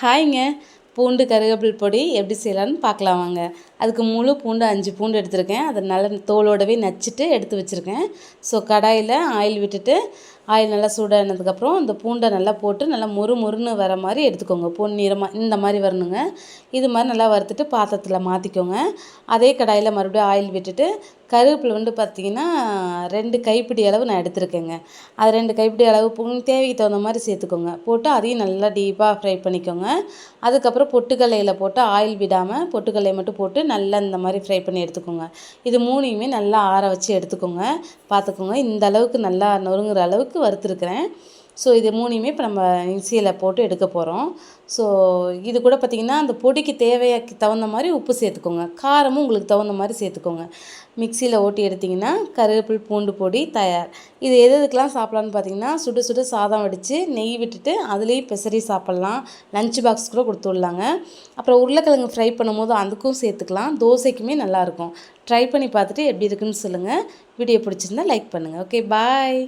ஹாய்ங்க. பூண்டு கருவேப்பில் பொடி எப்படி செய்யலான்னு பார்க்கலாம் வாங்க. அதுக்கு முழு பூண்டு 5 பூண்டு எடுத்திருக்கேன். அதை நல்லா தோலோடவே நச்சுட்டு எடுத்து வச்சுருக்கேன். ஸோ கடாயில் ஆயில் விட்டுட்டு ஆயில் நல்லா சூடானதுக்கப்புறம் இந்த பூண்டை நல்லா போட்டு நல்லா மொறுன்னு வர மாதிரி எடுத்துக்கோங்க. பொன்னிறமாக இந்த மாதிரி வரணுங்க. இது மாதிரி நல்லா வறுத்துட்டு பாத்திரத்தில் மாற்றிக்கோங்க. அதே கடாயில் மறுபடியும் ஆயில் விட்டுட்டு கருவேப்பிலை வந்து பார்த்திங்கன்னா 2 கைப்பிடி அளவு நான் எடுத்துருக்கேங்க. அது 2 கைப்பிடி அளவு தேவைக்கு தகுந்த மாதிரி சேர்த்துக்கோங்க. போட்டு அதையும் நல்லா டீப்பாக ஃப்ரை பண்ணிக்கோங்க. அதுக்கப்புறம் பொட்டுக்கல்லையில் போட்டு ஆயில் விடாமல் பொட்டுக்கல்லையை மட்டும் போட்டு நல்லா இந்த மாதிரி ஃப்ரை பண்ணி எடுத்துக்கோங்க. இது 3யுமே நல்லா ஆற வச்சு எடுத்துக்கோங்க. பார்த்துக்கோங்க, இந்த அளவுக்கு நல்லா நொறுங்குற அளவுக்கு வறுத்துருக்கிறேன். ஸோ இது 3யுமே இப்போ நம்ம மிக்சியில் போட்டு எடுக்க போகிறோம். ஸோ இது கூட பார்த்திங்கன்னா அந்த பொடிக்கு தேவைக்கு தகுந்த மாதிரி உப்பு சேர்த்துக்கோங்க. காரமும் உங்களுக்கு தகுந்த மாதிரி சேர்த்துக்கோங்க. மிக்சியில் ஓட்டி எடுத்திங்கன்னா கருவேப்பில் பூண்டு பொடி தயார். இது எதுக்கெலாம் சாப்பிட்லான்னு பார்த்திங்கன்னா சுடு சாதம் வடித்து நெய் விட்டுட்டு அதுலேயும் பெசரி சாப்பிட்லாம். லஞ்ச் பாக்ஸ் கூட கொடுத்து விடலாங்க. அப்புறம் உருளைக்கிழங்கு ஃப்ரை பண்ணும்போது அதுக்கும் சேர்த்துக்கலாம். தோசைக்குமே நல்லாயிருக்கும். ட்ரை பண்ணி பார்த்துட்டு எப்படி இருக்குன்னு சொல்லுங்கள். வீடியோ பிடிச்சிருந்தா லைக் பண்ணுங்கள். ஓகே, பாய்.